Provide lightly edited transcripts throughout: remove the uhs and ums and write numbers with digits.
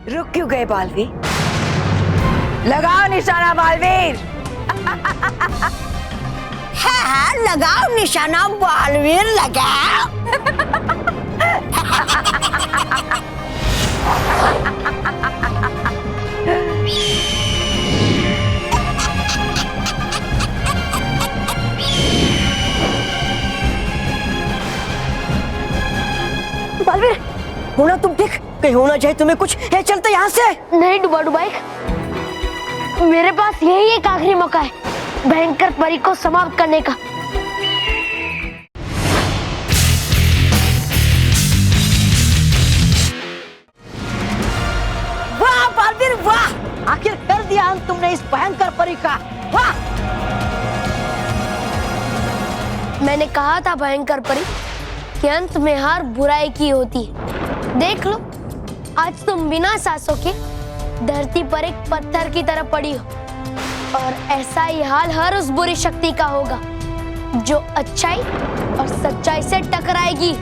रुक क्यों गए बालवीर? लगाओ निशाना बालवीर। हाँ, लगाओ निशाना बालवीर, लगाओ। बालवीर, होना तुम ठीक? कहीं होना चाहिए तुम्हें कुछ। है चलते यहाँ से। नहीं डुबाडू बाइक, मेरे पास यही एक आखिरी मौका है भयंकर परी को समाप्त करने का। वाह बालवीर वाह, आखिर कर दिया अंत तुमने इस भयंकर परी का। वाह! मैंने कहा था भयंकर परी कि अंत में हार बुराई की होती है। देख लो, आज तुम बिना सांसों के धरती पर एक पत्थर की तरह पड़ी हो, और ऐसा ही हाल हर उस बुरी शक्ति का होगा जो अच्छाई और सच्चाई से टकराएगी।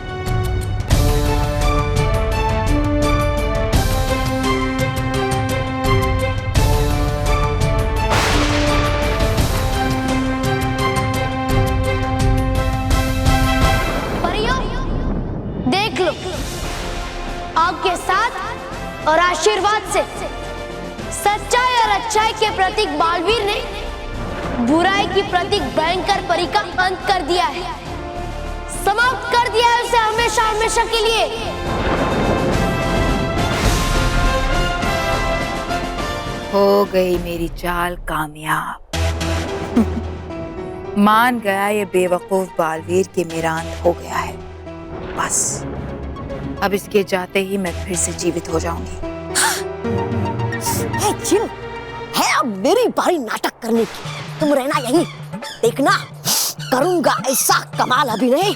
परियों, देख लो, आपके साथ और आशीर्वाद से सच्चाई और अच्छाई के प्रतीक बालवीर ने बुराई की प्रतीक भयंकर परी का अंत कर दिया है, समाप्त कर दिया है उसे हमेशा हमेशा के लिए। हो गई मेरी चाल कामयाब। मान गया ये बेवकूफ बालवीर कि मेरा अंत हो गया है। बस अब इसके जाते ही मैं फिर से जीवित हो जाऊंगी। जिन, है अब मेरी बारी नाटक करने की। तुम रहना यहीं, देखना करूंगा ऐसा कमाल अभिनय,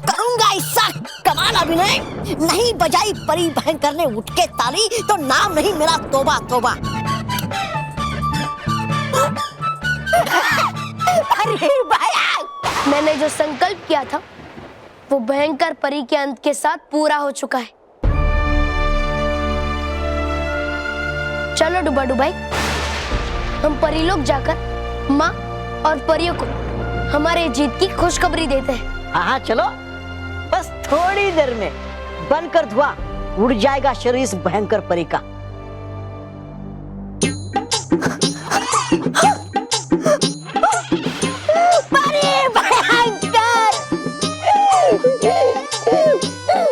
करूंगा ऐसा कमाल अभिनय। नहीं बजाई परी भयंकर ने उठ के ताली तो नाम नहीं मेरा तोबा तोबा। अरे भैया, मैंने जो संकल्प किया था वो भयंकर परी के अंत के साथ पूरा हो चुका है। चलो डुबाडू भाई, हम परी लोग जाकर माँ और परियों को हमारे जीत की खुशखबरी देते हैं। हाँ चलो, बस थोड़ी देर में बनकर धुआं उड़ जाएगा शरीर इस भयंकर परी का। परी भयंकर,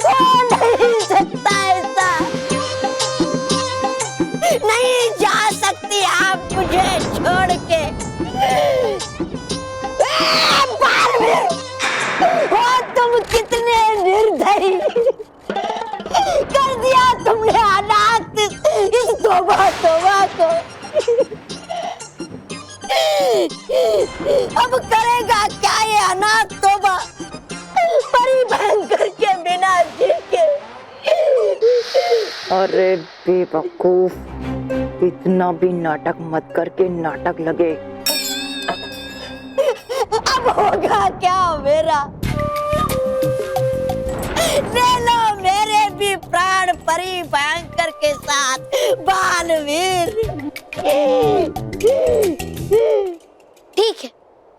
हो नहीं सकता ऐसा, नहीं जा सकती आप मुझे छोड़ के। बालवीर, हो तुम कितने निर्दयी, कर दिया तुमने अनाथ इस तोबा तोबा को। अब करेगा क्या ये अनाथ तोबा परी भयंकर के बिना जी के? अरे बेवकूफ, इतना भी नाटक मत करके नाटक लगे। अब होगा क्या मेरा? ले लो मेरे भी प्राण परी भयंकर के साथ बालवीर। ठीक है,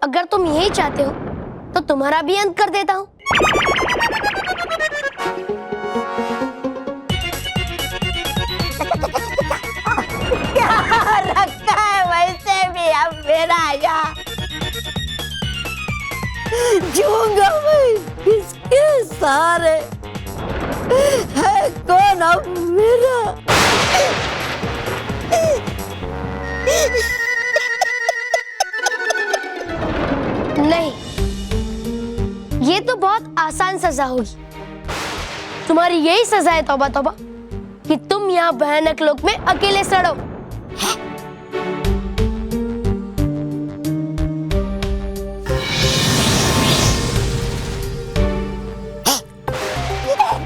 अगर तुम यही चाहते हो तो तुम्हारा भी अंत कर देता हूँ। क्या रखा है वैसे भी अब मेरा यहाँ? जीऊंगा मैं किसके सहारे? है कौन अब मेरा? नहीं, ये तो बहुत आसान सजा होगी। तुम्हारी यही सजा है तौबा तौबा कि तुम यहाँ भयानक लोक में अकेले सड़ो।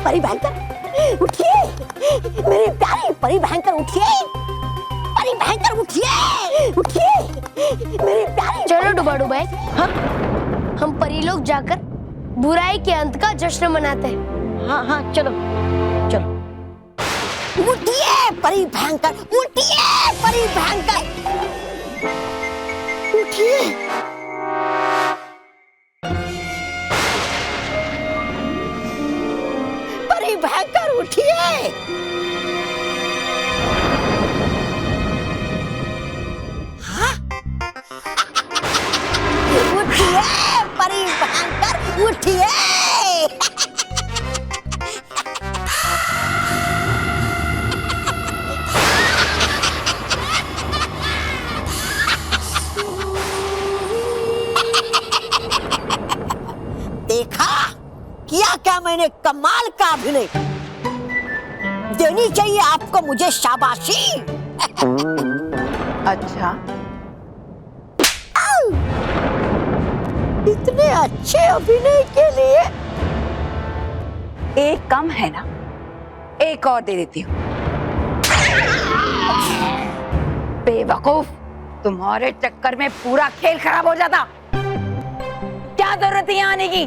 परी भयंकर उठिए, मेरी प्यारी परी भयंकर उठिए, परी भयंकर उठिए, उठिए मेरी प्यारी। चलो डुबाडू भाई, हम परी लोग जाकर बुराई के अंत का जश्न मनाते हैं। हाँ हाँ चलो चलो। उठिए परी भयंकर, उठिए परी भयंकर, उठिए। परी भयंकर उठिए। हाँ? उठिए परी भयंकर, उठिए। देखा किया क्या मैंने, कमाल का अभिनय। देनी चाहिए आपको मुझे शाबाशी। अच्छा, इतने अच्छे अभिनय के लिए एक कम है ना, एक और दे देती हूँ। बेवकूफ, तुम्हारे चक्कर में पूरा खेल खराब हो जाता। क्या जरूरत है यहाँ आने की?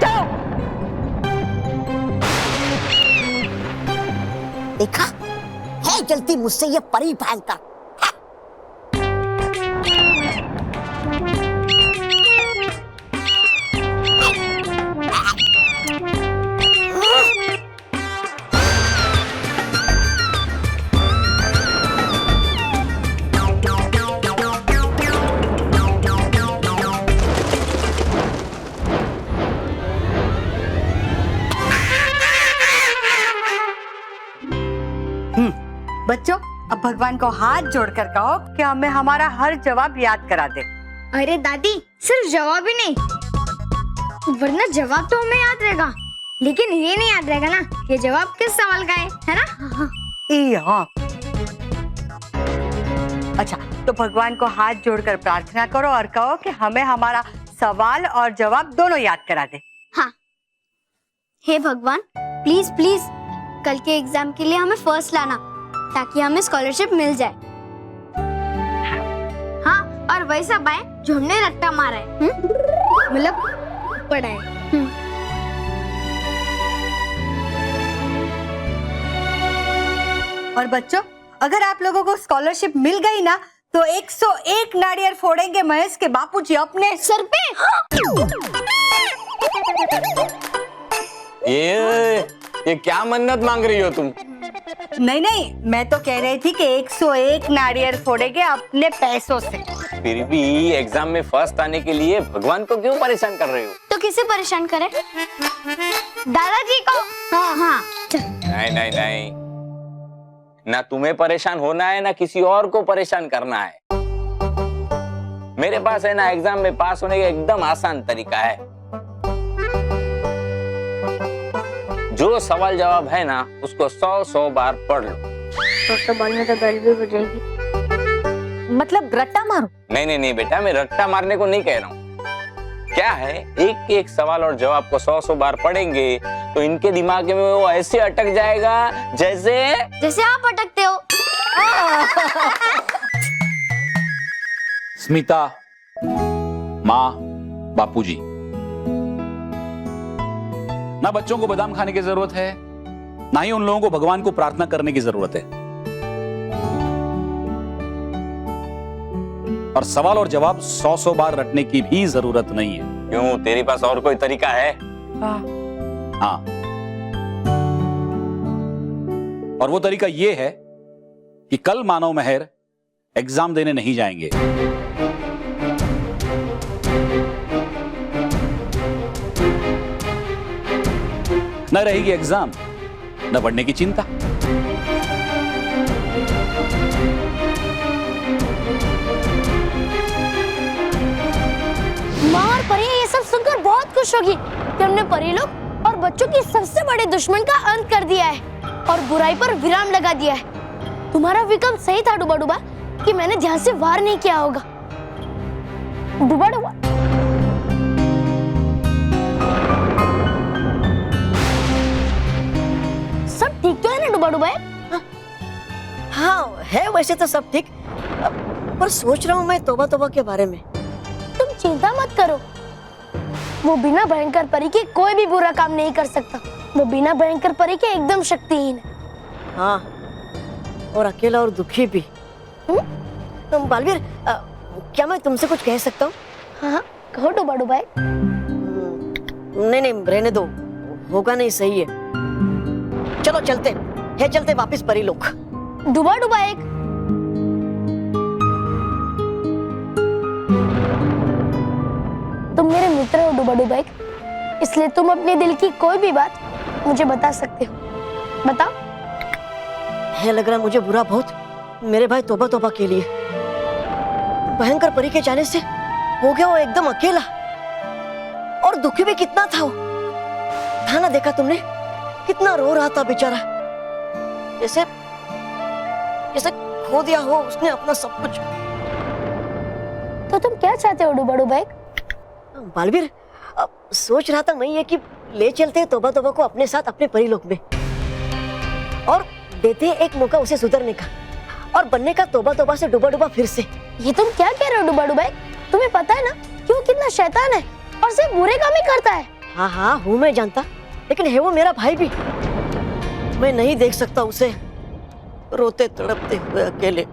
चलो। देखा है जल्दी मुझसे ये परी भयंकर। बच्चों, अब भगवान को हाथ जोड़कर कहो कि हमें हमारा हर जवाब याद करा दे। अरे दादी, सिर्फ जवाब ही नहीं, वरना जवाब तो हमें याद रहेगा, लेकिन ये नहीं याद रहेगा ना ये जवाब किस सवाल का है ना? हाँ। अच्छा, तो भगवान को हाथ जोड़कर प्रार्थना करो और कहो कि हमें हमारा सवाल और जवाब दोनों याद करा दे। हाँ। हे भगवान, प्लीज प्लीज कल के एग्जाम के लिए हमें फर्स्ट लाना, ताकि हमें स्कॉलरशिप मिल जाए। हाँ, और वैसा बाय जो हमने रट्टा मारा है, मतलब पढ़ा है। और बच्चों, अगर आप लोगों को स्कॉलरशिप मिल गई ना, तो 101 नारियल फोड़ेंगे महेश के बापूजी अपने सर पे। ये क्या मन्नत मांग रही हो तुम? नहीं नहीं, मैं तो कह रही थी कि 101 नारियल फोड़ेंगे अपने पैसों से। फिर भी एग्जाम में फर्स्ट आने के लिए भगवान को क्यों परेशान कर रहे हो? तो किसे परेशान करे? दादाजी को। हाँ हाँ। नहीं नहीं नहीं, ना तुम्हें परेशान होना है ना किसी और को परेशान करना है। मेरे पास है ना एग्जाम में पास होने का एकदम आसान तरीका है। जो सवाल जवाब है ना उसको 100 बार पढ़ लो। तो बाद में तो बेल भी बजेगी। मतलब रट्टा मारो? नहीं नहीं नहीं बेटा, मैं रट्टा मारने को नहीं कह रहा हूँ। क्या है, एक सवाल और जवाब को 100 बार पढ़ेंगे तो इनके दिमाग में वो ऐसे अटक जाएगा जैसे आप अटकते हो। स्मिता, माँ, बापूजी, ना बच्चों को बादाम खाने की जरूरत है, ना ही उन लोगों को भगवान को प्रार्थना करने की जरूरत है। और सवाल और जवाब 100 बार रटने की भी जरूरत नहीं है। क्यों, तेरे पास और कोई तरीका है? हाँ, और वो तरीका ये है कि कल मानव मेहर एग्जाम देने नहीं जाएंगे। न रहेगी एग्जाम, न पढ़ने की चिंता। माँ और परी ये सब सुनकर बहुत खुश होगी कि हमने परी लोग और बच्चों की सबसे बड़े दुश्मन का अंत कर दिया है और बुराई पर विराम लगा दिया है। तुम्हारा विकल्प सही था डुबा डुबा, कि मैंने ध्यान से वार नहीं किया होगा। डुबा डुबा। सब ठीक तो है ना डुबा डुबा? हाँ है वैसे तो सब ठीक, पर सोच रहा हूँ मैं तौबा तौबा के बारे में। तुम चिंता मत करो, वो बिना भयंकर परी के कोई भी बुरा काम नहीं कर सकता। वो बिना भयंकर परी के एकदम शक्तिहीन है। हाँ, और अकेला और दुखी भी। बालवीर, क्या मैं तुमसे कुछ कह सकता हूँ? हाँ, कहो डूबा डूबा। नहीं, रहने दो, होगा नहीं, सही है। चलो चलते वापस परी लोग। डूबा डूबा एक। तुम मेरे मित्र हो डूबा डूबा एक, इसलिए तुम अपने दिल की कोई भी बात मुझे बता सकते हो। बताओ। है लग रहा मुझे बुरा बहुत मेरे भाई तोबा के लिए। भयंकर परी के जाने से हो गया वो एकदम अकेला, और दुखी भी कितना था वो। था ना, देखा तुमने कितना रो रहा था बेचारा, जैसे खो दिया हो उसने अपना सब कुछ। तो तुम क्या चाहते हो डूबा डूबा एक? बालवीर, सोच रहा था मैं ये कि ले चलते हैं तोबा को अपने साथ अपने परिलोक में, और देते हैं एक मौका उसे सुधरने का और बनने का तोबा से डूबा फिर से। ये तुम क्या कह रहे हो डूबा डूबा एक? तुम्हें पता है ना कि वो कितना शैतान है और सिर्फ बुरे काम ही करता है। हाँ, हूँ मैं जानता, लेकिन है वो मेरा भाई भी। मैं नहीं देख सकता उसे रोते तड़पते हुए अकेले।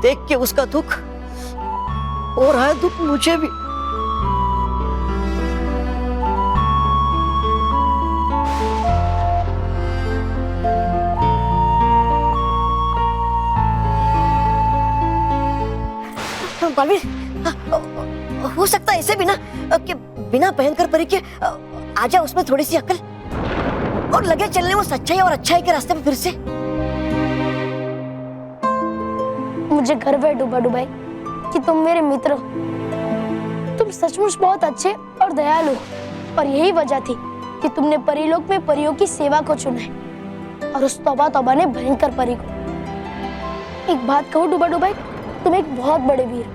देख के उसका दुख हो रहा है, दुख मुझे भी। बालवीर, हो सकता है ऐसे भी ना कि बिना भयंकर परी के आ जा उसमें थोड़ी सी अक्ल, और लगे चलने वो सच्चाई और अच्छाई के रास्ते पे फिर से। मुझे गर्व है डूबा डूबा कि तुम मेरे मित्र हो। तुम सचमुच बहुत अच्छे और दयालु हो, और यही वजह थी कि तुमने परीलोक में परियों की सेवा को चुना है, और उस तौबा ने भयंकर परी को। एक बात कहूँ डूबा डूबा, तुम एक बहुत बड़े वीर हो,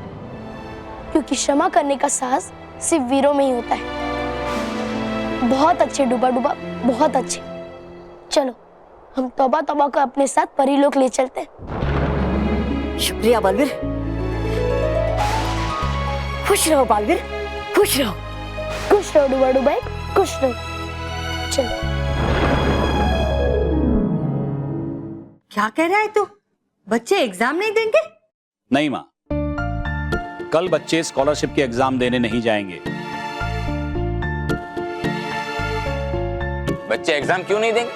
क्योंकि क्षमा करने का साहस सिर्फ वीरों में ही होता है। बहुत अच्छे डूबा डूबा, बहुत अच्छे। चलो हम तौबा को अपने साथ परीलोक ले चलते हैं। शुक्रिया बालवीर। खुश रहो बालवीर, खुश रहो। खुश रहो डूबा डूबा, खुश रहो। चलो। क्या कह रहा है तू? बच्चे एग्जाम नहीं देंगे? नहीं माँ, कल बच्चे स्कॉलरशिप के एग्जाम देने नहीं जाएंगे। बच्चे एग्जाम क्यों नहीं देंगे?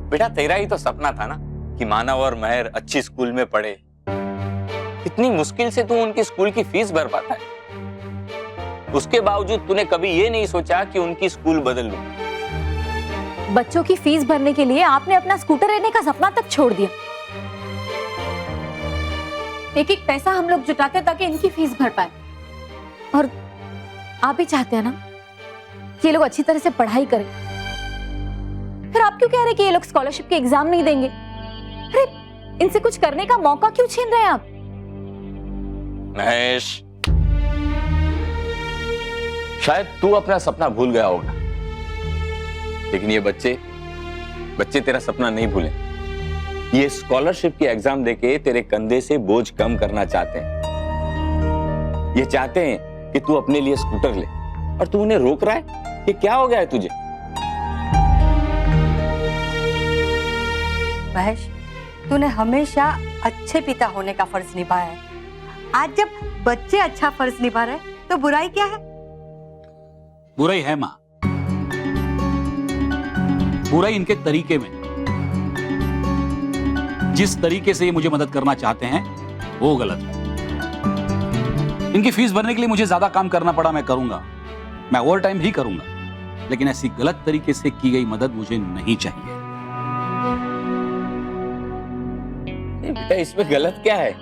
बेटा तेरा ही तो सपना था ना कि मानव और महर अच्छी स्कूल में पढ़े। इतनी मुश्किल से तू उनकी स्कूल की फीस भर पाता है, उसके बावजूद तूने कभी ये नहीं सोचा कि उनकी स्कूल बदल लूं। बच्चों की फीस भरने के लिए आपने अपना स्कूटर लेने का सपना तक छोड़ दिया। एक पैसा हम लोग जुटाते ताकि इनकी फीस भर पाए, और आप भी चाहते हैं ना कि ये लोग अच्छी तरह से पढ़ाई करें। फिर आप क्यों कह रहे हैं कि ये लोग स्कॉलरशिप के एग्जाम नहीं देंगे? अरे इनसे कुछ करने का मौका क्यों छीन रहे हैं आप? महेश, शायद तू अपना सपना भूल गया होगा, लेकिन ये बच्चे तेरा सपना नहीं भूले। ये स्कॉलरशिप की एग्जाम देके तेरे कंधे से बोझ कम करना चाहते हैं। ये चाहते हैं कि तू अपने लिए स्कूटर ले, और तू उन्हें रोक रहा है। ये क्या हो गया है तुझे? महेश, तूने हमेशा अच्छे पिता होने का फर्ज निभाया है। आज जब बच्चे अच्छा फर्ज निभा रहे तो बुराई क्या है? बुराई है माँ, बुराई इनके तरीके में। जिस तरीके से ये मुझे मदद करना चाहते हैं वो गलत है। इनकी फीस भरने के लिए मुझे ज्यादा काम करना पड़ा, मैं करूंगा, मैं ओवर टाइम भी करूंगा, लेकिन ऐसी गलत तरीके से की गई मदद मुझे नहीं चाहिए। बेटा इसमें गलत क्या है?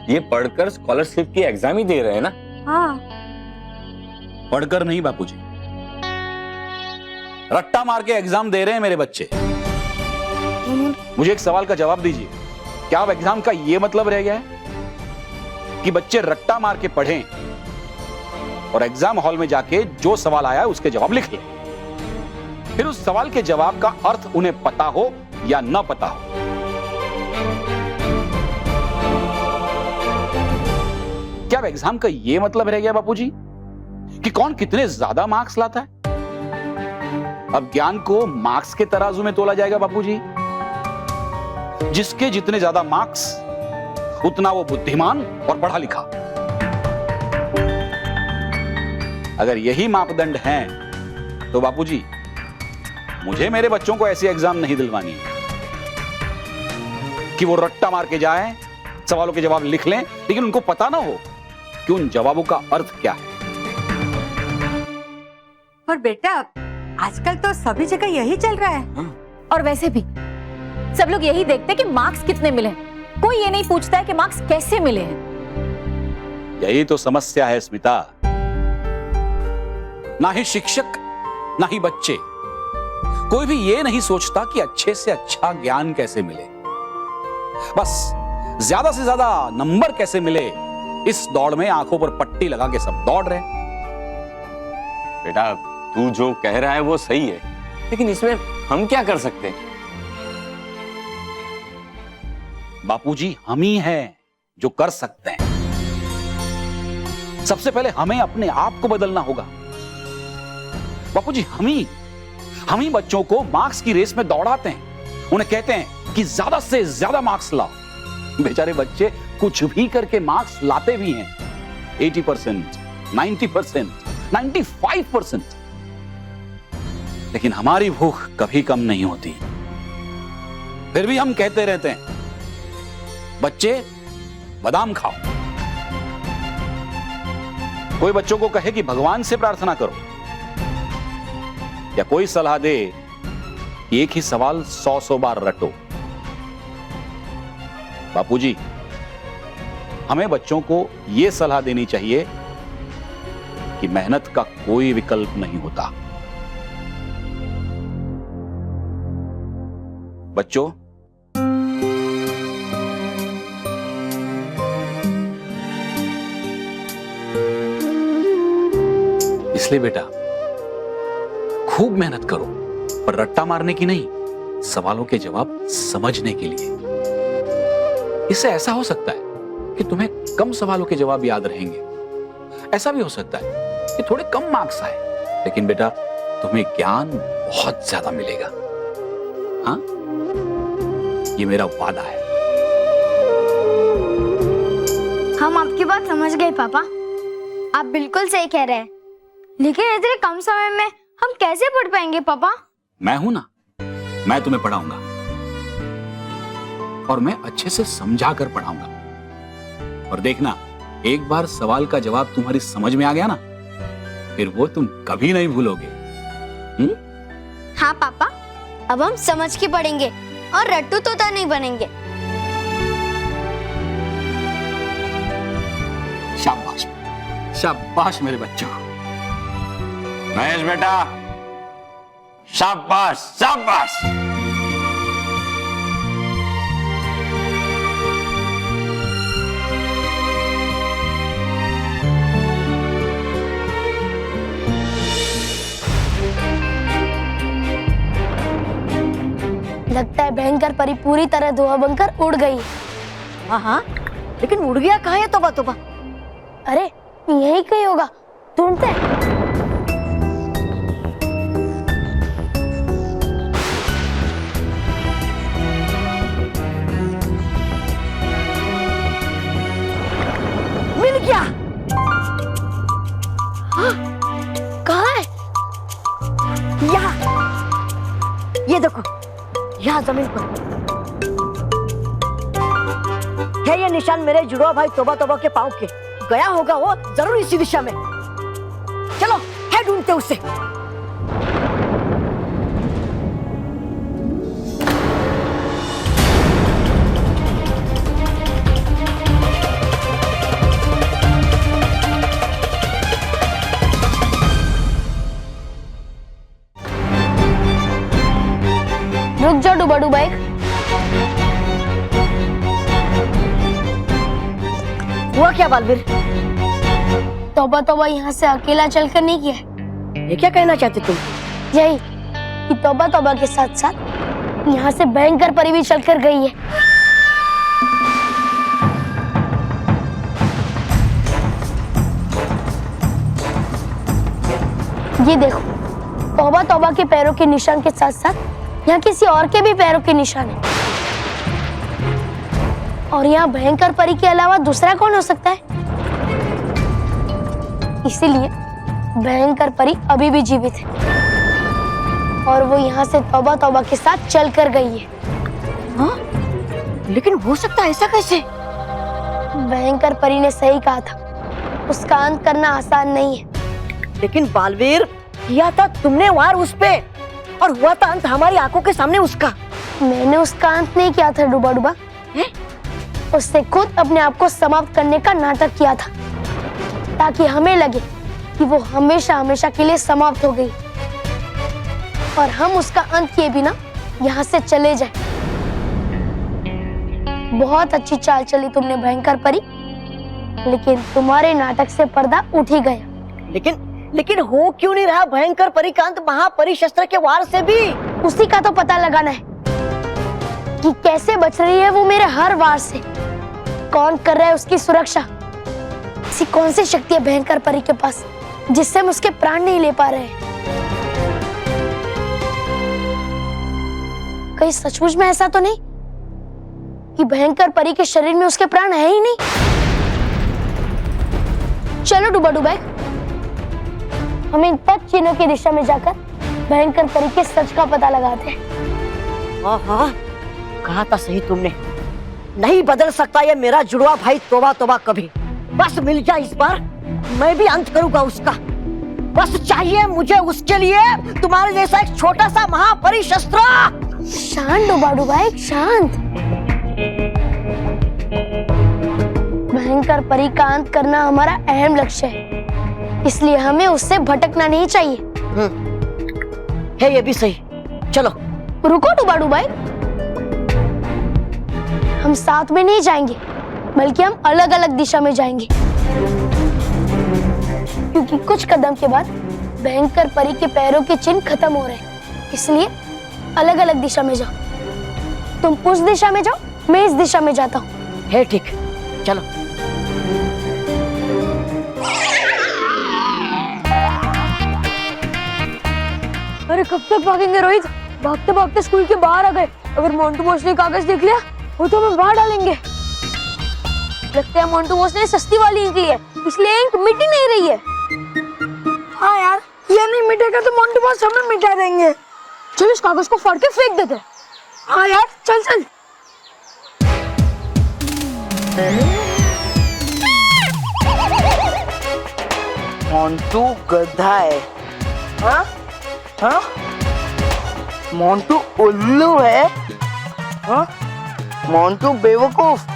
ये पढ़कर स्कॉलरशिप की एग्जाम ही दे रहे हैं ना। हाँ, पढ़कर नहीं बापूजी, रट्टा मार के एग्जाम दे रहे हैं मेरे बच्चे। मुझे एक सवाल का जवाब दीजिए, क्या अब एग्जाम का यह मतलब रह गया है कि बच्चे रट्टा मार के पढ़ें और एग्जाम हॉल में जाके जो सवाल आया है उसके जवाब लिख लें, फिर उस सवाल के जवाब का अर्थ उन्हें पता हो या न पता हो? क्या अब एग्जाम का यह मतलब रह गया बापूजी कि कौन कितने ज्यादा मार्क्स लाता है? अब ज्ञान को मार्क्स के तराजू में तोला जाएगा बापूजी। जिसके जितने ज्यादा मार्क्स उतना वो बुद्धिमान और पढ़ा लिखा। अगर यही मापदंड हैं तो बापूजी मुझे मेरे बच्चों को ऐसी एग्जाम नहीं दिलवानी है कि वो रट्टा मार के जाएं, सवालों के जवाब लिख लें, लेकिन उनको पता ना हो कि उन जवाबों का अर्थ क्या है। और बेटा आजकल तो सभी जगह यही चल रहा है। और वैसे भी सब लोग यही देखते हैं कि मार्क्स कितने मिले, कोई ये नहीं पूछता है कि मार्क्स कैसे मिले हैं। यही तो समस्या है स्मिता। ना ही शिक्षक ना ही बच्चे, कोई भी ये नहीं सोचता कि अच्छे से अच्छा ज्ञान कैसे मिले, बस ज्यादा से ज्यादा नंबर कैसे मिले, इस दौड़ में आंखों पर पट्टी लगा के सब दौड़ रहे। बेटा तू जो कह रहा है वो सही है, लेकिन इसमें हम क्या कर सकते हैं? बापूजी हम ही हैं जो कर सकते हैं। सबसे पहले हमें अपने आप को बदलना होगा। बापूजी हम ही बच्चों को मार्क्स की रेस में दौड़ाते हैं। उन्हें कहते हैं कि ज्यादा से ज्यादा मार्क्स लाओ। बेचारे बच्चे कुछ भी करके मार्क्स लाते भी हैं, 80%, 90%, 95%। लेकिन हमारी भूख कभी कम नहीं होती। फिर भी हम कहते रहते हैं बच्चे बादाम खाओ। कोई बच्चों को कहे कि भगवान से प्रार्थना करो, या कोई सलाह दे कि एक ही सवाल 100 बार रटो। बापूजी हमें बच्चों को यह सलाह देनी चाहिए कि मेहनत का कोई विकल्प नहीं होता। बच्चों इसलिए बेटा खूब मेहनत करो, पर रट्टा मारने की नहीं, सवालों के जवाब समझने के लिए। इससे ऐसा हो सकता है कि तुम्हें कम सवालों के जवाब याद रहेंगे, ऐसा भी हो सकता है कि थोड़े कम मार्क्स आए, लेकिन बेटा तुम्हें ज्ञान बहुत ज्यादा मिलेगा। हाँ, ये मेरा वादा है। हम आपकी बात समझ गए पापा, आप बिल्कुल सही कह रहे हैं, लेकिन इतने कम समय में हम कैसे पढ़ पाएंगे पापा? मैं हूं ना, मैं तुम्हें पढ़ाऊंगा और मैं अच्छे से समझा कर पढ़ाऊंगा। और देखना, एक बार सवाल का जवाब तुम्हारी समझ में आ गया ना, फिर वो तुम कभी नहीं भूलोगे। हाँ पापा, अब हम समझ के पढ़ेंगे और रट्टू तोता नहीं बनेंगे। शाबाश, शाबाश मेरे बच्चों। महेश बेटा शाबाश शाबाश। लगता है भयंकर परी पूरी तरह धुआं बनकर उड़ गई। हाँ, लेकिन उड़ गया कहाँ है? तोबा तोबा। अरे यही कहीं होगा, ढूंढते हैं। मिल गया। हाँ, कहाँ है? यहाँ, ये देखो, यहाँ जमीन पर है ये निशान मेरे जुड़वा भाई तोबा तोबा के पांव के। गया होगा वो जरूर इसी दिशा में। चलो है ढूंढते उसे। रुक जाओ डुबाडू बाइक। हुआ क्या बालवीर? तौबा तौबा यहाँ से अकेला चलकर नहीं किया। ये क्या कहना चाहते तुम? यही कि तौबा तौबा के साथ साथ यहाँ से भयंकर परी भी चलकर गई है। ये देखो, तौबा तौबा के पैरों के निशान के साथ साथ यहाँ किसी और के भी पैरों के निशान है। और यहाँ भयंकर परी के अलावा दूसरा कौन हो सकता है? इसीलिए भयंकर परी अभी भी जीवित है और वो यहाँ से तौबा तौबा के साथ चल कर गई है। हाँ? लेकिन हो सकता है ऐसा कैसे? भयंकर परी ने सही कहा था, उसका अंत करना आसान नहीं है। लेकिन बालवीर, किया था तुमने वार उस पे और हुआ था अंत हमारी आंखों के सामने उसका। मैंने उसका अंत नहीं किया था डूबा डूबा, उससे खुद अपने आप को समाप्त करने का नाटक किया था ताकि हमें लगे कि वो हमेशा हमेशा के लिए समाप्त हो गई और हम उसका अंत किए बिना यहाँ से चले जाएं। बहुत अच्छी चाल चली तुमने भयंकर परी, लेकिन तुम्हारे नाटक से पर्दा उठ ही गया। लेकिन हो क्यों नहीं रहा भयंकर परी का अंत महापरी शस्त्र के वार से भी? उसी का तो पता लगाना है कि कैसे बच रही है वो मेरे हर वार से, कौन कर रहा है उसकी सुरक्षा, ऐसी कौन सी शक्ति है भयंकर परी के पास जिससे हम उसके प्राण नहीं ले पा रहे हैं। कहीं सचमुच में ऐसा तो नहीं कि भयंकर परी के शरीर में उसके प्राण है ही नहीं? चलो डूबा डूबा, हम इन 5 चिन्हों की दिशा में जाकर भयंकर परी के सच का पता लगाते हैं। हाँ, कहा था सही तुमने, नहीं बदल सकता ये मेरा जुड़वा भाई तौबा तौबा कभी। बस मिल जाए इस बार, मैं भी अंत करूंगा उसका। बस चाहिए मुझे उसके लिए तुम्हारे जैसा एक छोटा सा महापरी शस्त्र। शांत डूबा डूबा, एक शांत। भयंकर परी का अंत करना हमारा अहम लक्ष्य है, इसलिए हमें उससे भटकना नहीं चाहिए। है ये भी सही। चलो रुको डूबा डूबा, हम साथ में नहीं जाएंगे बल्कि हम अलग अलग दिशा में जाएंगे, क्योंकि कुछ कदम के बाद भयंकर परी के पैरों के चिन्ह खत्म हो रहे हैं। इसलिए अलग अलग दिशा में जाओ। तुम उस दिशा में जाओ, मैं इस दिशा में जाता हूँ। है ठीक, चलो। अरे कब तक भागेंगे रोहित? भागते भागते स्कूल के बाहर आ गए। अगर मोंटू बॉस ने कागज देख लिया वो तो हमें बाहर डालेंगे। लगता है मोंटू बॉस ने सस्ती वाली इंक ली है, इसलिए इंक मिट ही नहीं रही है। हाँ यार, ये नहीं मिटेगा तो मोंटू बॉस हमें मिटा देंगे। चल इस कागज को फाड़ के फेंक देते हैं। हाँ यार, चल चल। मोंटू गधा है। हाँ? हाँ? मोंटू उल्लू है। हाँ? मोंटू बेवकूफ।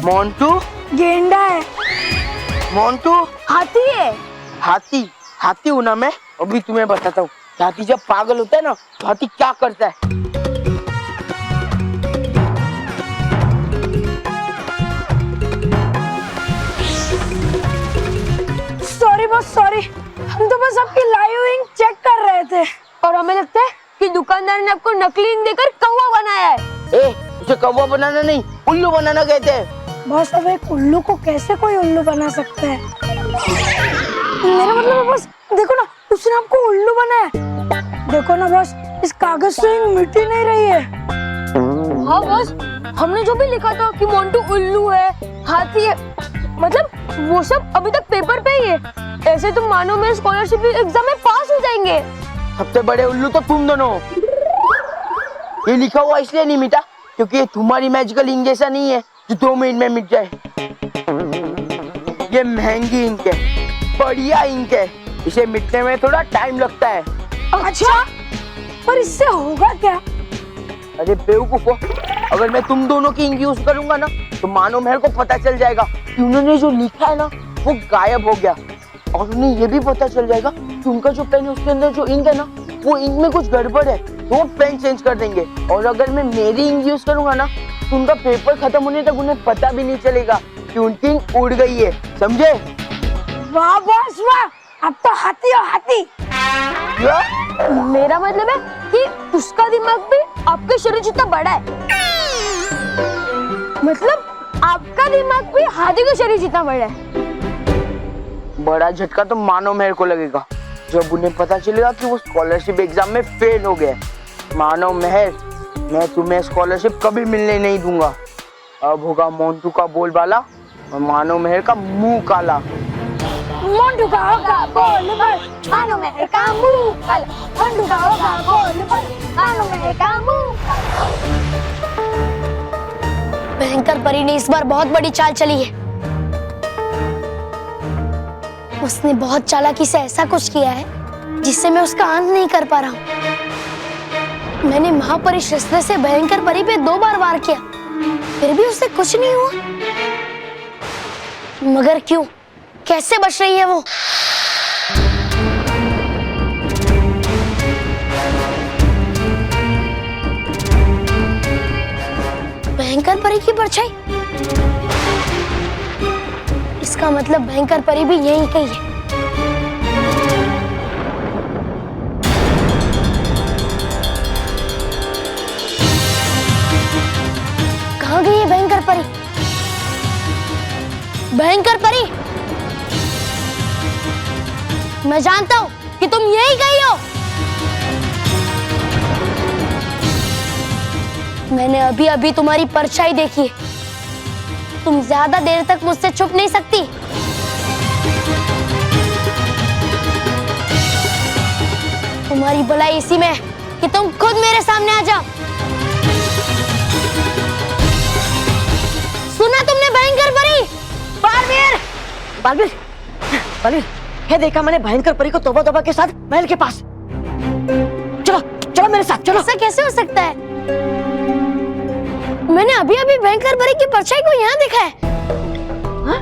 मोंटू गेंडा है। मोंटू हाथी है। हाथी। हाथी हूं ना मैं, अभी तुम्हें बताता हूँ। हाथी जब पागल होता है ना तो हाथी क्या करता है। Sorry boss, sorry. हम तो बस आपकी लाइव इंक चेक कर रहे थे और हमें लगता है कि दुकानदार ने आपको नकली इंक देकर कौवा बनाया है। उसे कौवा बनाना नहीं, उल्लू बनाना कहते हैं। बॉस, अब एक उल्लू को कैसे कोई उल्लू बना सकता है? मेरा मतलब है बॉस, देखो ना, उसने आपको उल्लू बनाया। देखो ना बॉस, इस कागज से इंक मिट ही नहीं रही है। हाँ बॉस, हमने जो भी लिखा था कि मोंटू उल्लू है, हाथी है, मतलब वो सब अभी तक पेपर पे ही है। ऐसे तुम मानो मेरे स्कॉलरशिप एग्जाम में पास हो जाएंगे। सबसे बड़े उल्लू तो तुम दोनों हो। ये लिखा हुआ इसलिए नहीं मिटा क्योंकि ये तुम्हारी मैजिकल इंक जैसा नहीं है जो 2 मिनट में मिट जाए। ये महंगी इंक है, बढ़िया इंक है, इसे मिटने में थोड़ा टाइम लगता है। अच्छा, पर इससे होगा क्या? अरे बेवकूफो, अगर मैं तुम दोनों की इंक यूज करूंगा ना तो मानो मेरे को पता चल जाएगा कि उन्होंने जो लिखा है ना वो गायब हो गया, और उन्हें ये भी पता चल जाएगा कि उनका जो पेन है उसके अंदर जो इंक है ना वो इंक में कुछ गड़बड़ है, तो वो पेन चेंज कर देंगे। और अगर मैं मेरी इंक यूज करूंगा ना तो उनका पेपर खत्म होने तक उन्हें पता भी नहीं चलेगा कि उनकी इंक उड़ गई है, समझे? वाह बॉस वाह, अब तो हाथी हो हाथी। क्या? मेरा मतलब है कि उसका दिमाग भी आपके शरीर जितना बड़ा है। मतलब आपका दिमाग भी हाथी के शरीर जितना बड़ा है। बड़ा झटका तो मानो मेहर को लगेगा जब उन्हें पता चलेगा कि वो स्कॉलरशिप एग्जाम में फेल हो गया। मानो मेहर, मैं तुम्हें स्कॉलरशिप कभी मिलने नहीं दूंगा। अब होगा मोंटू का बोलबाला और मानो मेहर का मुंह काला। मोंटू का होगा बोलबाला, मानो मेहर का मुंह काला। मोंटू का होगा बोलबाला, मानो मेहर का मुंह काला। भयंकर परी ने इस बार बहुत बड़ी चाल चली है। उसने बहुत चालाकी से ऐसा कुछ किया है जिससे मैं उसका अंत नहीं कर पा रहा हूँ। मैंने महापरी शस्त्र से भयंकर परी पे 2 बार वार किया, फिर भी उससे कुछ नहीं हुआ। मगर क्यों? कैसे बच रही है वो? भयंकर परी की परछाई? इसका मतलब भयंकर परी भी यहीं कहीं है। कहाँ गई है भयंकर परी? भयंकर परी, मैं जानता हूँ कि तुम यहीं गई हो। मैंने अभी अभी तुम्हारी परछाई देखी है। तुम ज्यादा देर तक मुझसे छुप नहीं सकती। तुम्हारी भलाई इसी में है कि तुम खुद मेरे सामने आ जाओ। सुना तुमने भयंकर परी? बालवीर, बालवीर, बालवीर, है देखा मैंने भयंकर परी को तोबा तोबा के साथ महल के पास। चलो चलो मेरे साथ चलो। ऐसा कैसे हो सकता है? मैंने अभी अभी भयंकर परी की परछाई को यहाँ देखा है। हाँ?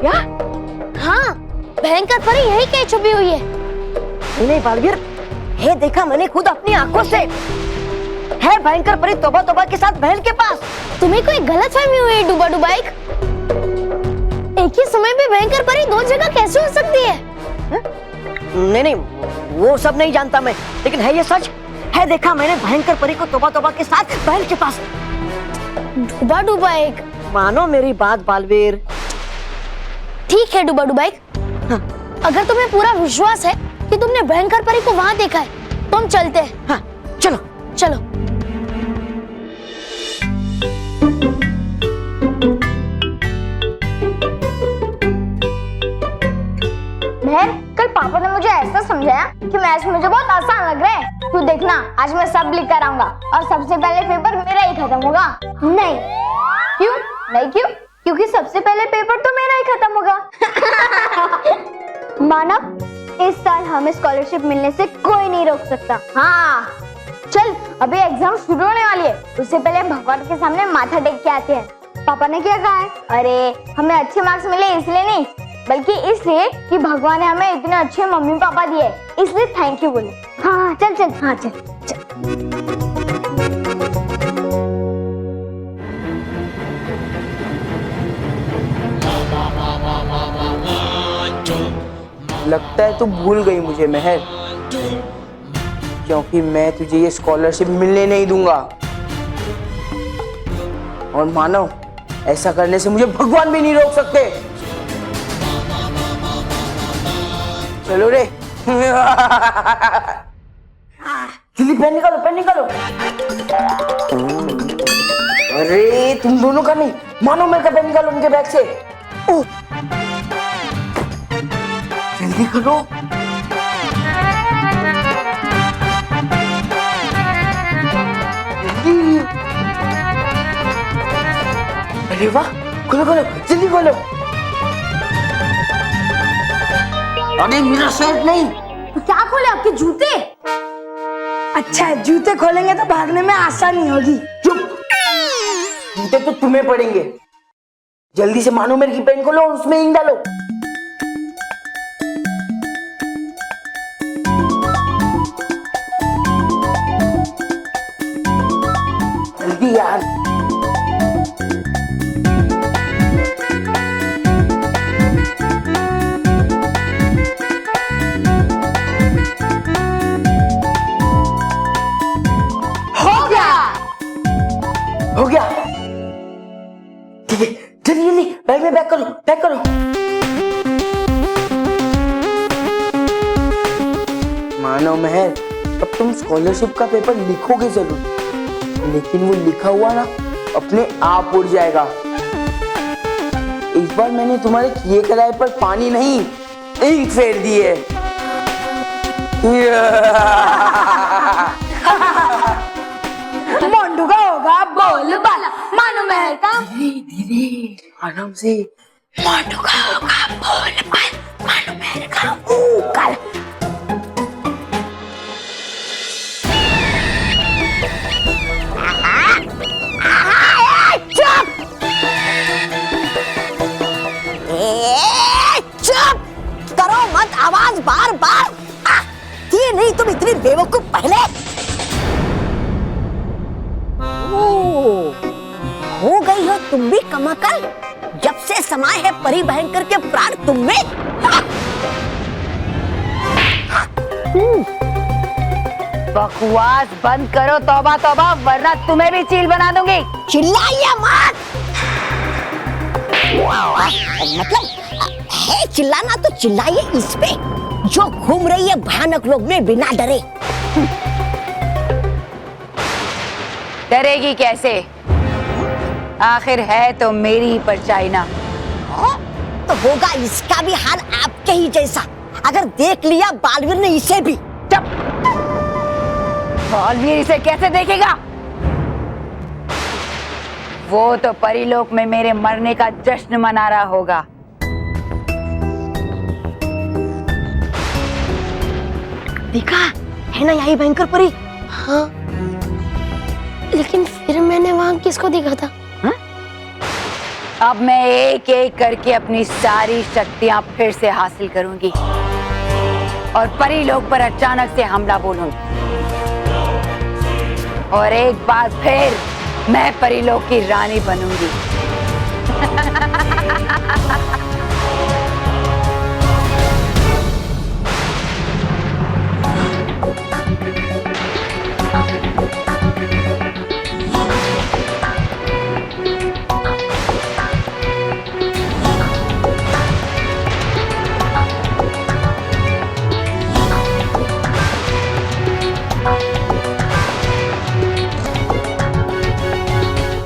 क्या? हाँ, भयंकर परी यहीं कहीं छुपी हुई है। नहीं बालवीर, है देखा मैंने खुद अपनी आंखों से। है भयंकर परी तोबा तोबा के साथ महल के पास। तुम्हें कोई गलतफहमी हुई है डूबा डूबा एक? एक ही समय में भयंकर परी 2 जगह कैसे हो सकती है? नहीं नहीं, वो सब नहीं जानता मैं, लेकिन है ये सच। है देखा मैंने भयंकर परी को तोबा तोबा के साथ महल के पास। डूबा डूबा एक, मानो मेरी बात बालवीर। ठीक है डूबा डूबा एक। हाँ। अगर तुम्हें पूरा विश्वास है कि तुमने भयंकर परी को वहाँ देखा है, तो हम चलते हैं। हाँ, चलो चलो। मेहर, कल पापा ने मुझे ऐसा समझाया कि मैथ्स मुझे बहुत आसान लग रहा है। तू देखना, आज मैं सब लिख कर आऊंगा और सबसे पहले पेपर मेरा ही खत्म होगा। नहीं। क्यों? नहीं क्यों? क्योंकि सबसे पहले पेपर तो मेरा ही खत्म होगा। मानव, इस साल हमें स्कॉलरशिप मिलने से कोई नहीं रोक सकता। हाँ, चल अभी एग्जाम शुरू होने वाली है, उससे पहले भगवान के सामने माथा टेक के आते हैं। पापा ने क्या कहा है? अरे हमें अच्छे मार्क्स मिले इसलिए नहीं, बल्कि इसलिए कि भगवान ने हमें इतने अच्छे मम्मी पापा दिए, इसलिए थैंक यू बोले। हाँ चल चल, हाँ चल चल। लगता है तू भूल गई मुझे मेहर, क्योंकि मैं तुझे ये स्कॉलरशिप मिलने नहीं दूंगा। और मानो, ऐसा करने से मुझे भगवान भी नहीं रोक सकते। चलो रे। जल्दी पेन निकालो, पेन निकालो। अरे तुम दोनों का नहीं, मानो मेरे का पेन निकालो उनके बैग से। ओह, जल्दी करो। जल्दी। अरे वाह, खोलो खोलो, जल्दी खोलो। अरे मेरा शर्ट नहीं। क्या खोले? आपके जूते? अच्छा है, जूते खोलेंगे तो भागने में आसानी होगी। चुप, जूते तो तुम्हें पड़ेंगे। जल्दी से मानो मेरे की पेन खोलो और उसमें इंक डालो। जल्दी यार। हो गया। ठीक है, जल्दी जल्दी बैग में पैक करो, पैक करो। मानव महल, अब तुम स्कॉलरशिप का पेपर लिखोगे जरूर, लेकिन वो लिखा हुआ ना अपने आप उड़ जाएगा। इस बार मैंने तुम्हारे किए कराए पर पानी नहीं, इंक फेर दी है। मोंडू का होगा बोल बाला, मानो महल का। आराम से। मोंडू का होगा बोल बाला, मानो महल का काला। चुप करो मत, आवाज बार बार। ये नहीं तुम इतनी बेवकूफ पहले। हो गई हो तुम भी कमाकल, जब से समाये है परी भयंकर के प्राण तुम में। बकवास बंद करो, तौबा तौबा, वरना तुम्हें भी चील बना दूंगी। चिल्लाइए मत। मतलब है चिल्लाना तो चिल्लाइए इस पे जो घूम रही है भयानक लोग में बिना डरे। डरेगी कैसे? आखिर है तो मेरी ही परछाई ना। तो होगा इसका भी हाल आपके ही जैसा, अगर देख लिया बालवीर ने इसे भी। बालवीर इसे कैसे देखेगा? वो तो परीलोक में मेरे मरने का जश्न मना रहा होगा। देखा है ना यही भयंकर परी। हाँ, लेकिन फिर मैंने वहां किसको देखा था? अब मैं एक एक करके अपनी सारी शक्तियां फिर से हासिल करूंगी और परीलोक पर अचानक से हमला बोलूंगी, और एक बार फिर मैं परीलोक की रानी बनूंगी।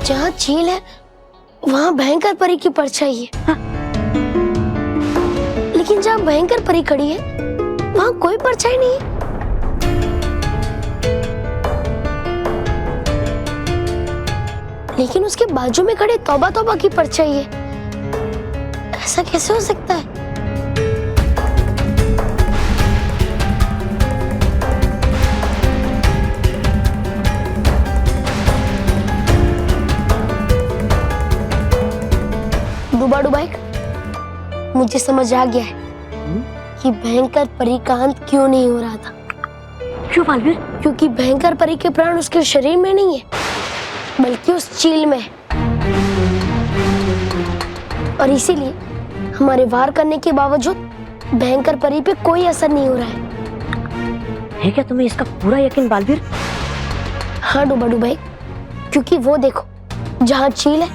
जहाँ झील है वहाँ भयंकर परी की परछाई है। हाँ। लेकिन जहाँ भयंकर परी खड़ी है वहाँ कोई परछाई नहीं है। लेकिन उसके बाजू में खड़े तौबा तौबा की परछाई है। ऐसा कैसे हो सकता है? डुबाडुबाई, मुझे समझ आ गया है कि भयंकर परी का अंत क्यों नहीं हो रहा था। क्यों बालवीर? क्योंकि भयंकर परी के प्राण उसके शरीर में नहीं है, बल्कि उस चील में है। और इसीलिए हमारे वार करने के बावजूद भयंकर परी पे कोई असर नहीं हो रहा है क्या तुम्हें इसका पूरा यकीन बालवीर? हाँ डुबाडुबाई, क्योंकि वो देखो, जहाँ चील है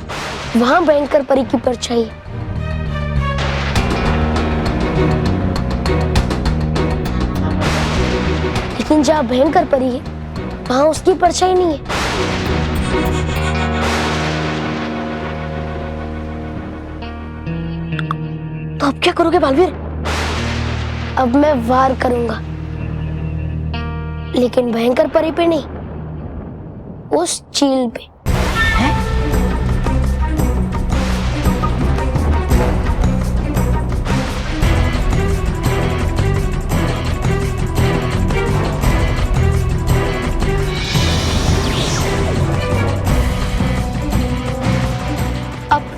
वहां भयंकर परी की परछाई है। लेकिन जहाँ भयंकर परी है वहां उसकी परछाई नहीं है। तो अब क्या करोगे बालवीर? अब मैं वार करूंगा, लेकिन भयंकर परी पे नहीं, उस चील पे।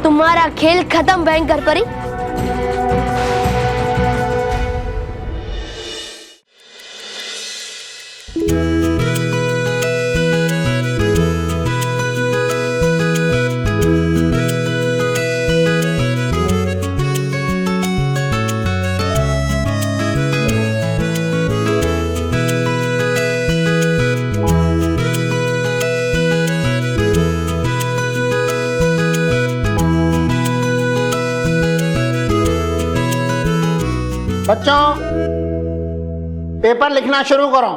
तुम्हारा खेल खत्म भयंकर परी। बच्चों पेपर लिखना शुरू करो।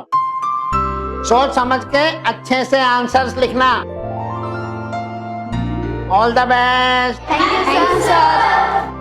सोच समझ के अच्छे से आंसर्स लिखना। All the best. Thank you sir.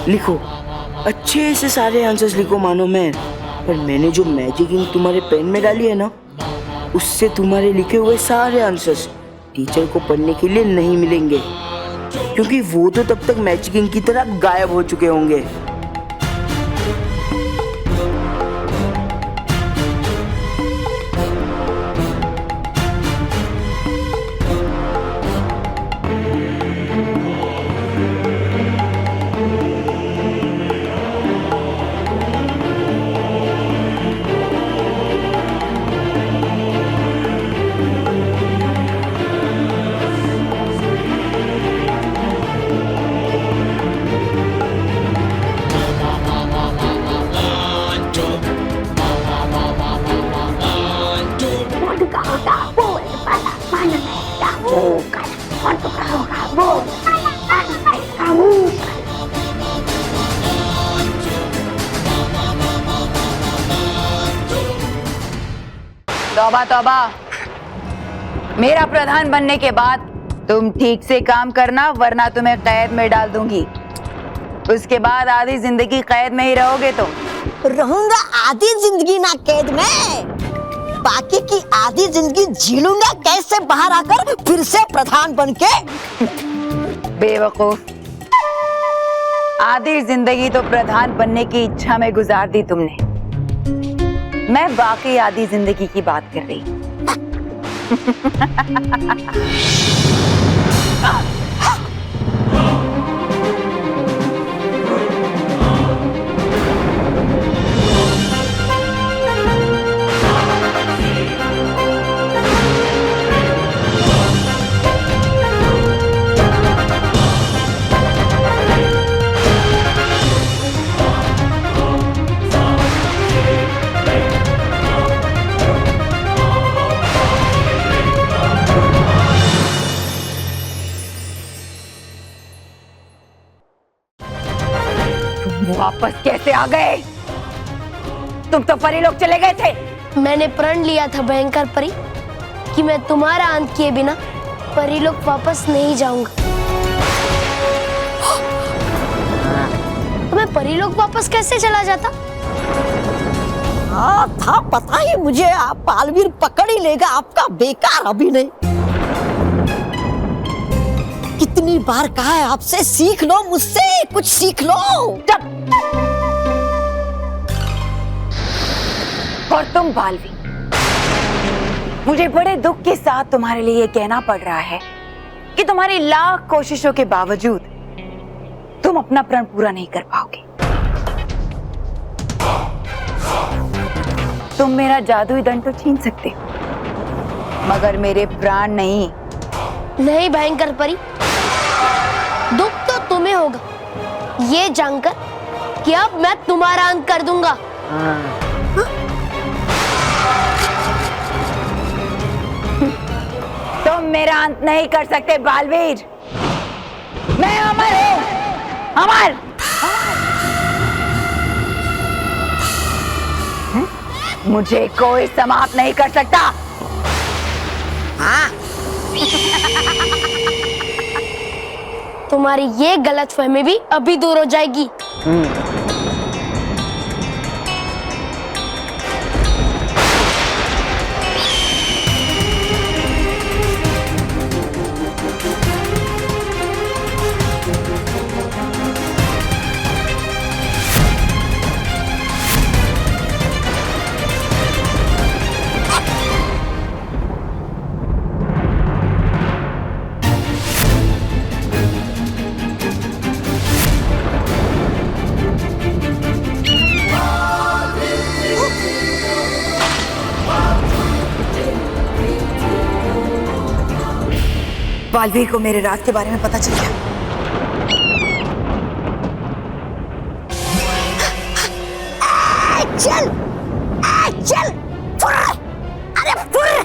लिखो, अच्छे से सारे आंसर्स लिखो मानो मैं। पर मैंने जो मैजिक इंक तुम्हारे पेन में डाली है ना, उससे तुम्हारे लिखे हुए सारे आंसर्स टीचर को पढ़ने के लिए नहीं मिलेंगे, क्योंकि वो तो तब तक मैजिक इंक की तरह गायब हो चुके होंगे। तौबा तौबा, मेरा प्रधान बनने के बाद तुम ठीक से काम करना, वरना तुम्हें कैद में डाल दूंगी। उसके बाद आधी जिंदगी कैद में ही रहोगे तुम। रहूंगा आधी जिंदगी ना कैद में, बाकी की आधी जिंदगी जी लूंगा कैसे बाहर आकर फिर से प्रधान बन के। बेवकूफ, आधी जिंदगी तो प्रधान बनने की इच्छा में गुजार दी तुमने। मैं बाकी आधी जिंदगी की बात कर रही हूँ। वापस कैसे आ गए? तुम तो परी लोग चले गए थे। मैंने प्रण लिया था भयंकर परी कि मैं तुम्हारा अंत किए बिना परी लोग वापस नहीं जाऊंगा। तो मैं परी लोग वापस कैसे चला जाता? हाँ था पता ही मुझे, आप बालवीर पकड़ ही लेगा आपका बेकार अभिनय। कितनी बार कहा है आपसे, सीख लो मुझसे, कुछ सीख लो। और तुम बालवी, मुझे बड़े दुख के साथ तुम्हारे लिए कहना पड़ रहा है कि तुम्हारी लाख कोशिशों के बावजूद तुम अपना प्रण पूरा नहीं कर पाओगे। तुम मेरा जादुई दंड तो छीन सकते हो, मगर मेरे प्राण नहीं। नहीं भयंकर परी, दुख तो तुम्हें होगा ये जानकर कि अब मैं तुम्हारा अंत कर दूंगा। तुम मेरा अंत नहीं कर सकते बालवीर। मैं अमर हूं, अमर। मुझे कोई समाप्त नहीं कर सकता। हाँ तुम्हारी ये गलतफहमी भी अभी दूर हो जाएगी। बालवीर को मेरे राज के बारे में पता चल गया। चल चल फुर्र! अरे फुर्र!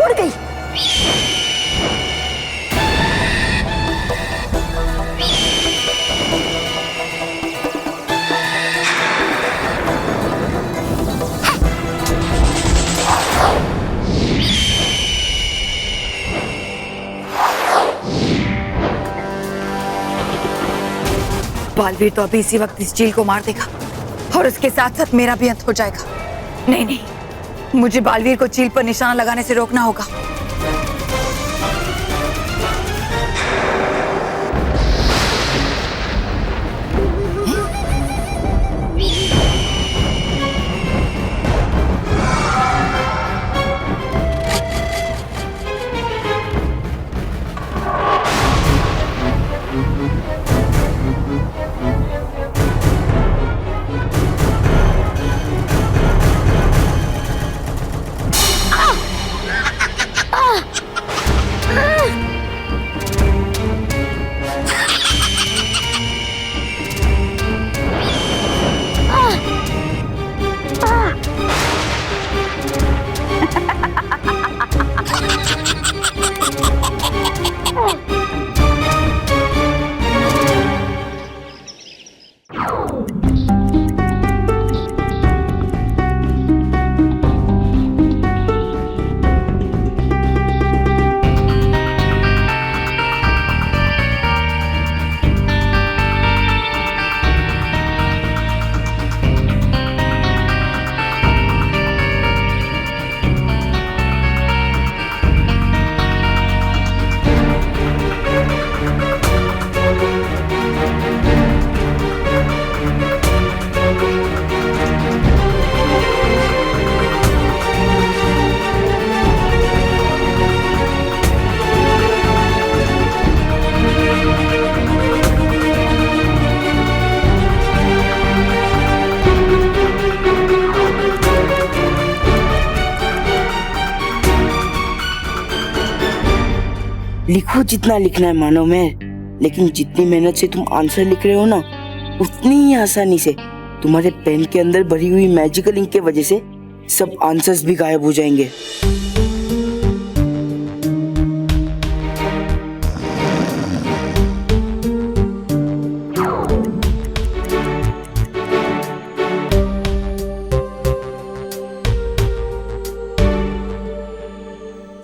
उड़ गई। बालवीर तो अभी इसी वक्त इस चील को मार देगा और उसके साथ साथ मेरा भी अंत हो जाएगा। नहीं नहीं, मुझे बालवीर को चील पर निशाना लगाने से रोकना होगा। लिखो जितना लिखना है मानो में, लेकिन जितनी मेहनत से तुम आंसर लिख रहे हो ना, उतनी ही आसानी से तुम्हारे पेन के अंदर भरी हुई मैजिकल इंक के वजह से सब आंसर्स भी गायब हो जाएंगे।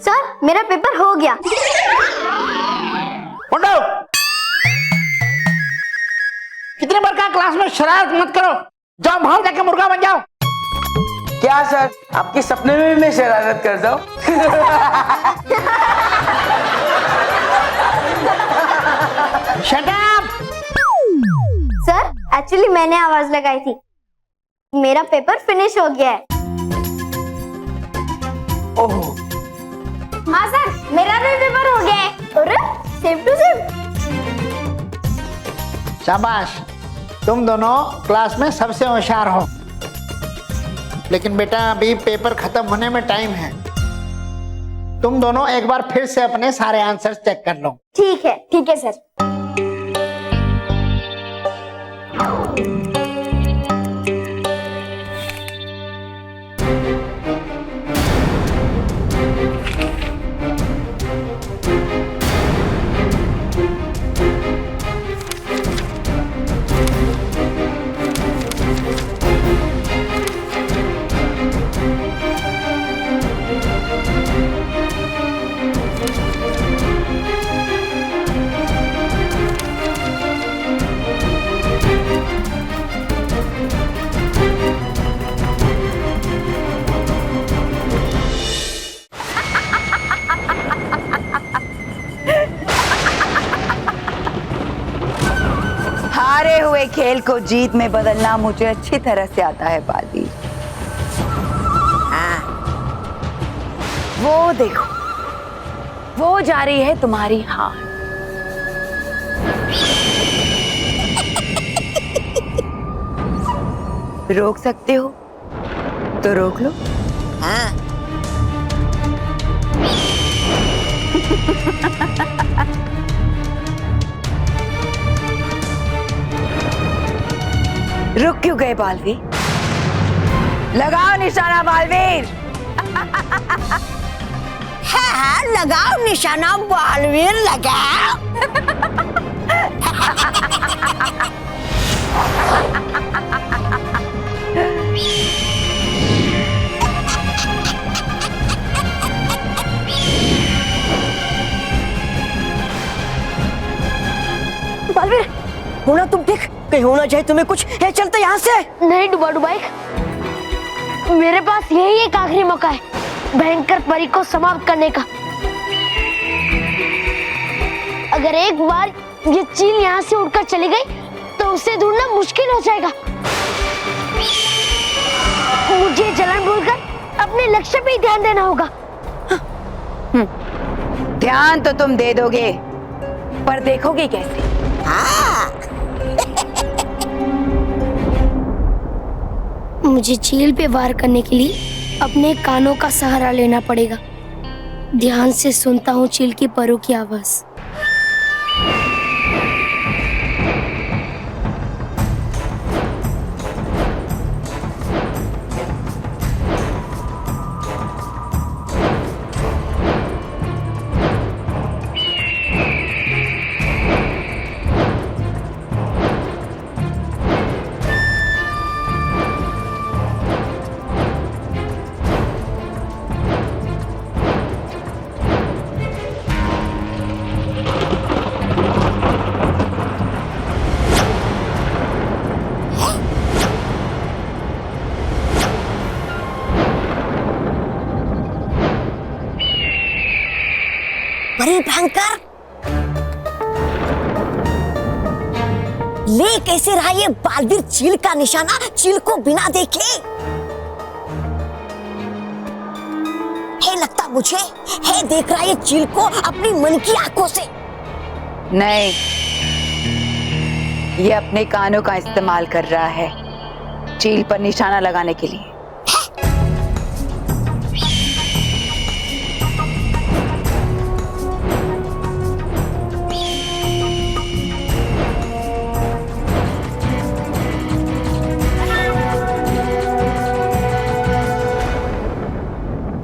सर मेरा पेपर हो गया। उठो! कितने बार कहा क्लास में शरारत मत करो, जाओ बाहर जाके मुर्गा बन जाओ। क्या सर, आपके सपने में भी मैं शरारत करता हूँ? Shut up! सर एक्चुअली मैंने आवाज लगाई थी, मेरा पेपर फिनिश हो गया है। ओह, हाँ सर मेरा भी पेपर हो गया है। अरे सेम टू सेम। शाबाश, तुम दोनों क्लास में सबसे होशियार हो। लेकिन बेटा अभी पेपर खत्म होने में टाइम है, तुम दोनों एक बार फिर से अपने सारे आंसर्स चेक कर लो। ठीक है सर। हारे हुए खेल को जीत में बदलना मुझे अच्छी तरह से आता है बालवीर। वो देखो, वो जा रही है तुम्हारी हार। रोक सकते हो तो रोक लो। हाँ रुक क्यों गए बालवीर? लगाओ निशाना बालवीर। हाँ, लगाओ निशाना बालवीर, लगाओ। बालवीर, होना तुम ठीक? कहीं होना चाहिए तुम्हें कुछ। है चलते यहाँ से। नहीं डुबा डुबाई, मेरे पास यही एक आखिरी मौका है भयंकर परी को समाप्त करने का। अगर एक बार ये चील यहाँ से उड़कर चली गई तो उसे ढूंढना मुश्किल हो जाएगा। मुझे जलन भूलकर अपने लक्ष्य पे ही ध्यान देना होगा। ध्यान तो तुम दे दोगे, पर देखोगे कैसे? मुझे चील पे वार करने के लिए अपने कानों का सहारा लेना पड़ेगा। ध्यान से सुनता हूँ चील की परों की आवाज। बड़ी भयंकर, ले कैसे रहा ये बालवीर चील का निशाना, चील को बिना देखे? है लगता मुझे, है देख रहा ये चील को अपनी मन की आंखों से। नहीं, ये अपने कानों का इस्तेमाल कर रहा है चील पर निशाना लगाने के लिए।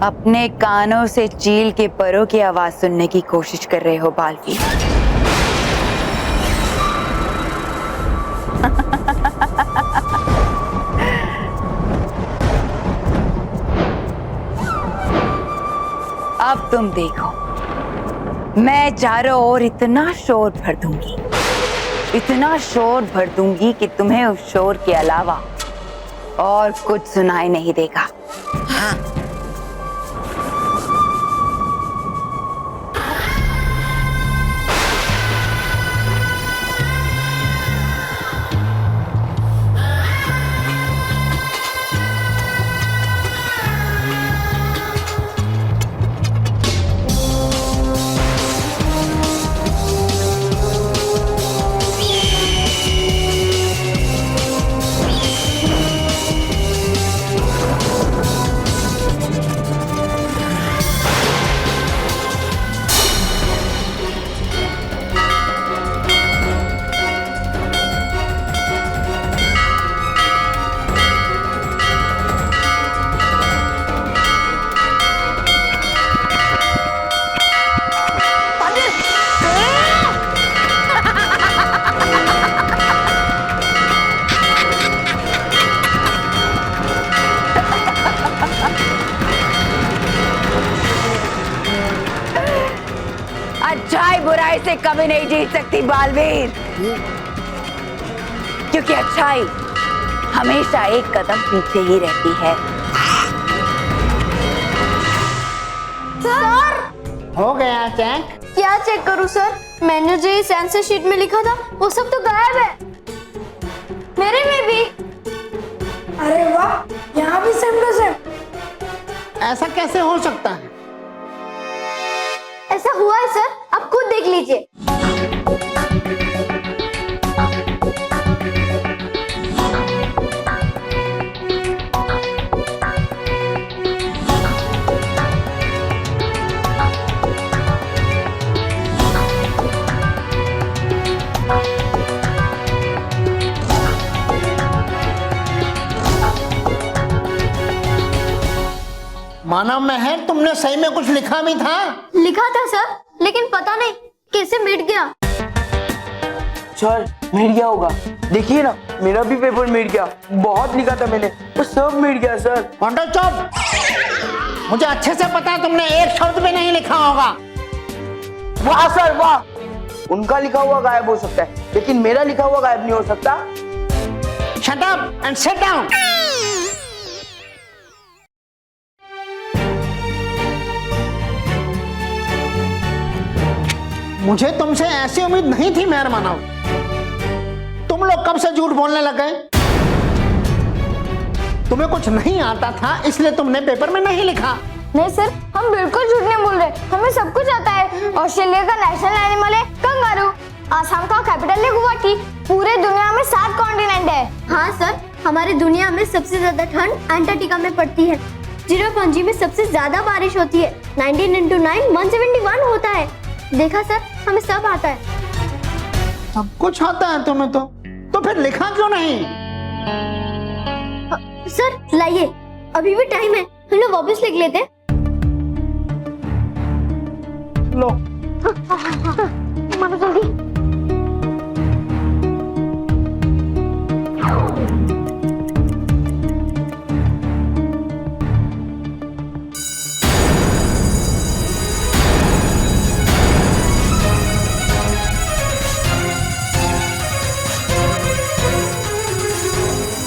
अपने कानों से चील के परों की आवाज सुनने की कोशिश कर रहे हो बालवीर। अब तुम देखो, मैं चारों ओर इतना शोर भर दूंगी, इतना शोर भर दूंगी कि तुम्हें उस शोर के अलावा और कुछ सुनाई नहीं देगा। हाँ। अच्छाई बुराई से कभी नहीं जीत सकती बालवीर, क्योंकि अच्छाई हमेशा एक कदम पीछे ही रहती है। सर, हो गया चेक? क्या चेक करूं सर? मैंने जो इस आंसर शीट में लिखा था वो सब तो गायब है। मेरे में भी। अरे वाह, यहाँ भी सेम टू सेम। ऐसा कैसे हो सकता है? ऐसा हुआ है सर, आप खुद देख लीजिए। मानव महल, तुमने सही में कुछ लिखा भी था? लिखा था सर, लेकिन पता नहीं कैसे मिट गया। सर मिट गया होगा, देखिए ना मेरा भी पेपर मिट गया, बहुत लिखा था मैंने, वो सब मिट गया सर। मोंटो चुप, मुझे अच्छे से पता है तुमने एक शब्द भी नहीं लिखा होगा। वाह सर वाह, उनका लिखा हुआ गायब हो सकता है, लेकिन मेरा लिखा हुआ गायब नहीं हो सकता। Shut up and sit down. मुझे तुमसे ऐसी उम्मीद नहीं थी मेहर मानव। तुम लोग कब से झूठ बोलने लग गए? तुम्हें कुछ नहीं आता था इसलिए तुमने पेपर में नहीं लिखा। नहीं सर, हम बिल्कुल झूठ नहीं बोल रहे, हमें सब कुछ आता है। ऑस्ट्रेलिया का नेशनल एनिमल है कंगारू, आसाम का कैपिटल है गुवाहाटी, पूरे दुनिया में 7 कॉन्टिनेंट है। हाँ सर, हमारी दुनिया में सबसे ज्यादा ठंड अंटार्कटिका में पड़ती है। चिरापुंजी में सबसे ज्यादा बारिश होती है। 19 into 9 171 होता है। देखा सर, हमें सब आता है। सब कुछ आता है तुम्हें तो फिर लिखा क्यों नहीं? सर लाइए, अभी भी टाइम है, हम लोग वापस लिख लेते हैं। लो मानो जल्दी।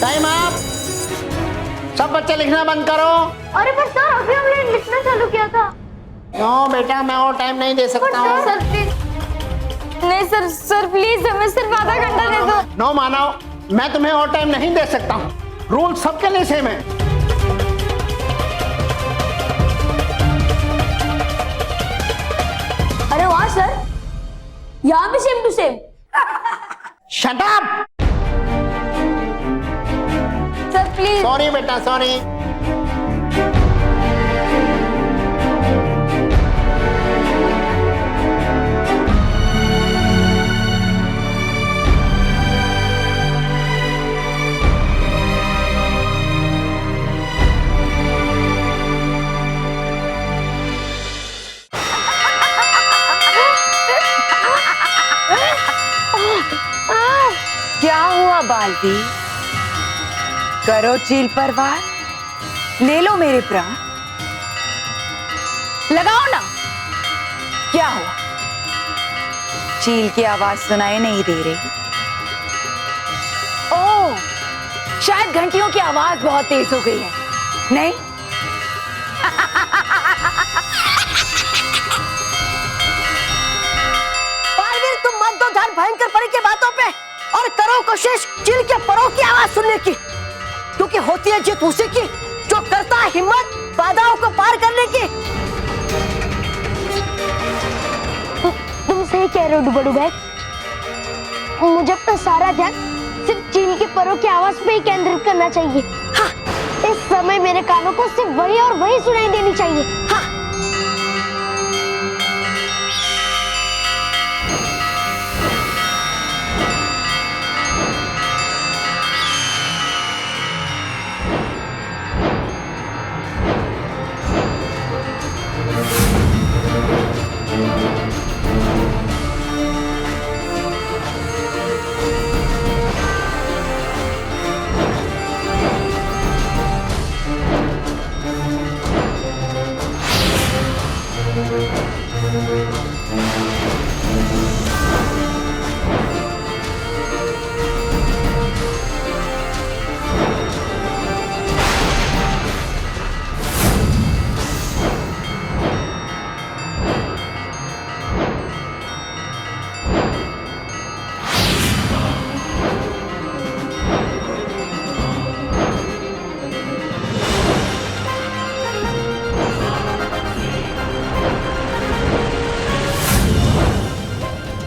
टाइम अप, सब बच्चे लिखना बंद करो। अरे पर सर, अभी हमने लिखना चालू किया था। नो बेटा, मैं और टाइम नहीं दे सकता हूँ। Sir please. नहीं सर, सर प्लीज हमें सिर्फ आधा घंटा दे दो। नो मानव, मैं तुम्हें और टाइम नहीं दे सकता हूँ। रूल सबके लिए सेम है। अरे वाह सर, यहाँ भी same to same. Shut up. Sir please. Sorry बेटा, सॉरी। क्या हुआ बालती? करो चील पर वार, ले लो मेरे प्राण, लगाओ ना। क्या हुआ? चील की आवाज सुनाई नहीं दे रही? ओह, शायद घंटियों की आवाज बहुत तेज हो गई है। नहीं? पालवीर, तुम मत दो ध्यान भयंकर परी की बातों पे और करो कोशिश चील के परों की आवाज सुनने की, क्योंकि होती है जीत उसी की जो करता है हिम्मत बाधाओं को पार करने की। तुम सही कह रहे हो डुबडू भाई, मुझे अपना सारा ध्यान सिर्फ चील के परों की आवाज पे ही केंद्रित करना चाहिए। हाँ, इस समय मेरे कानों को सिर्फ वही और वही सुनाई देनी चाहिए। हाँ।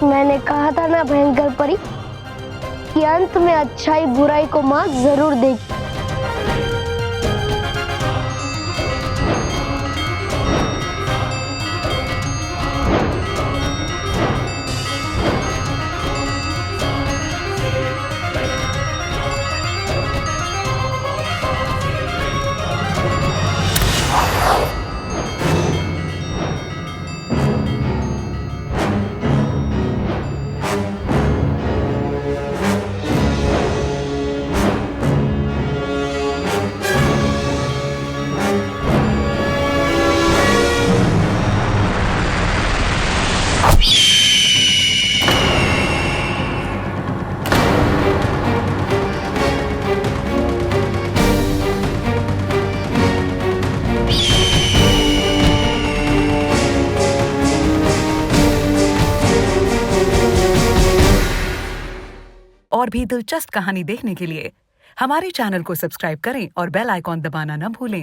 मैंने कहा था ना भयंकर परी कि अंत में अच्छाई बुराई को मात जरूर देगी। और भी दिलचस्प कहानी देखने के लिए हमारे चैनल को सब्सक्राइब करें और बेल आइकॉन दबाना न भूलें।